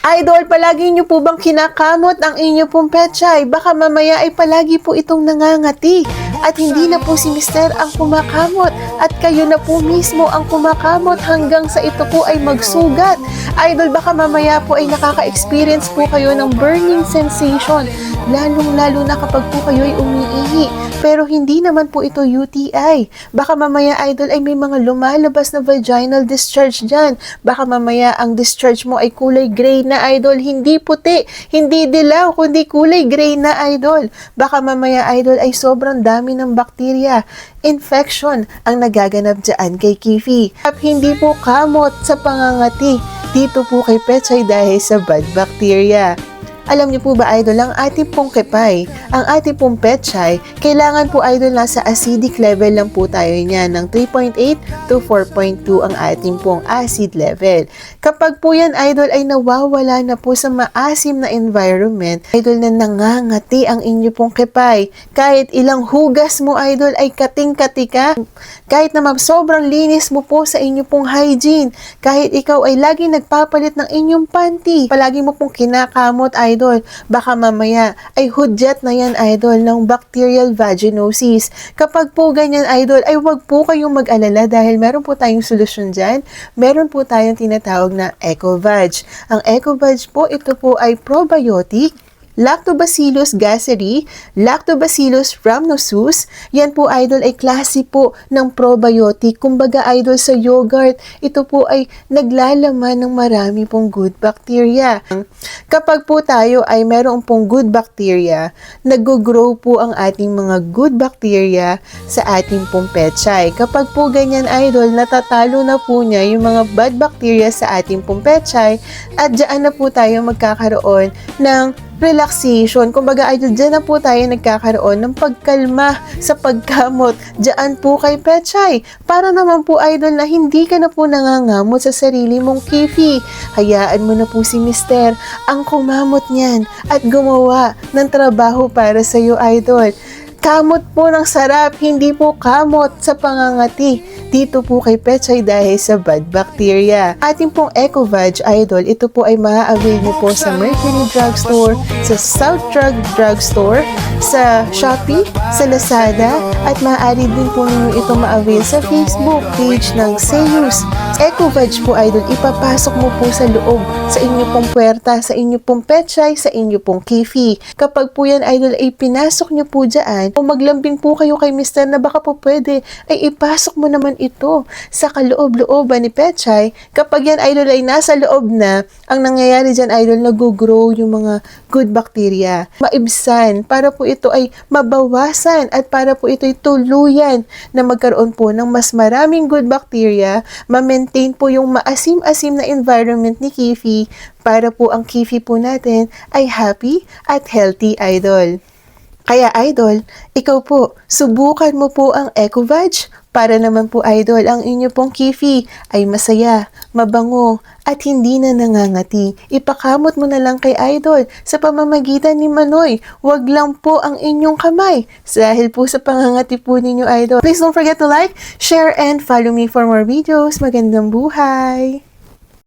Idol, palagi niyo po bang kinakamot ang inyo pong pechay? Baka mamaya ay palagi po itong nangangati. At hindi na po si Mister ang kumakamot at kayo na po mismo ang kumakamot hanggang sa ito po ay magsugat. Idol, baka mamaya po ay nakaka-experience po kayo ng burning sensation, lalong-lalo na kapag po kayo ay umiihi. Pero hindi naman po ito UTI. Baka mamaya, Idol, ay may mga lumalabas na vaginal discharge dyan. Baka mamaya ang discharge mo ay kulay gray na, Idol, hindi puti, hindi dilaw, kundi kulay gray na, Idol. Baka mamaya, Idol, ay sobrang dami ng bakterya. Infection ang nagaganap dyan kay Kifi. At hindi po kamot sa pangangati dito po kay Pechay dahil sa bad bacteria. Alam niyo po ba, Idol, ang ating pong kepay, ang ating pong pechay, kailangan po, Idol, nasa acidic level lang po tayo niyan ng 3.8 to 4.2 ang ating pong acid level. Kapag po yan, Idol, ay nawawala na po sa maasim na environment, Idol, na nangangati ang inyo pong kepay. Kahit ilang hugas mo, Idol, ay kating-kati ka. Kahit na sobrang linis mo po sa inyo pong hygiene. Kahit ikaw ay lagi nagpapalit ng inyong panty, palagi mo pong kinakamot, Idol, baka mamaya ay hudyat na yan, Idol, ng bacterial vaginosis. Kapag po ganyan, Idol, ay wag po kayong mag-alala dahil meron po tayong solusyon dyan. Meron po tayong tinatawag na EcoVag. Ang EcoVag po, ito po ay probiotic, Lactobacillus gasseri, Lactobacillus rhamnosus. Yan po, Idol, ay klase po ng probiotic. Kumbaga, Idol, sa yogurt, ito po ay naglalaman ng marami pong good bacteria. Kapag po tayo ay meron pong good bacteria, nag-grow po ang ating mga good bacteria sa ating pong pechay. Kapag po ganyan, Idol, natatalo na po niya yung mga bad bacteria sa ating pong pechay at dyan na po tayo magkakaroon ng relaxation. Kumbaga, Idol, dyan na po tayo nagkakaroon ng pagkalma sa pagkamot. Dyan po kay Pechay. Para naman po, Idol, na hindi ka na po nangangamot sa sarili mong Kifi. Hayaan mo na po si Mister ang kumamot niyan at gumawa ng trabaho para sa iyo, Idol. Kamot po ng sarap, hindi po kamot sa pangangati. Dito po kay Pechay dahil sa bad bacteria. Ating pong EcoVag, Idol, ito po ay maa-avail nyo po sa Mercury Drugstore, sa South Drugstore, sa Shopee, sa Lazada, at maaari din po ninyo ito ma-avail sa Facebook page ng Seiyus. EcoVag po, Idol, ipapasok mo po sa loob, sa inyo pong puwerta, sa inyo pong Pechay, sa inyo pong Kifi. Kapag po yan, Idol, ay pinasok nyo po dyan, o maglambing po kayo kay Mister na baka po pwede, ay ipasok mo naman ito sa kaloob-looban ni Pechay. Kapag yan, Idol, ay nasa loob na, ang nangyayari dyan, Idol, nag-grow yung mga good bacteria. Maibsan, para po ito ay mabawasan at para po ito ay tuluyan na magkaroon po ng mas maraming good bacteria, ma-maintain po yung maasim-asim na environment ni Kifi para po ang Kifi po natin ay happy at healthy, Idol. Kaya, Idol, ikaw po, subukan mo po ang EcoVag para naman po, Idol, ang inyo pong Kifi ay masaya, mabango, at hindi na nangangati. Ipakamot mo na lang kay Idol sa pamamagitan ni Manoy. Huwag lang po ang inyong kamay dahil po sa pangangati po ninyo, Idol. Please don't forget to like, share, and follow me for more videos. Magandang buhay!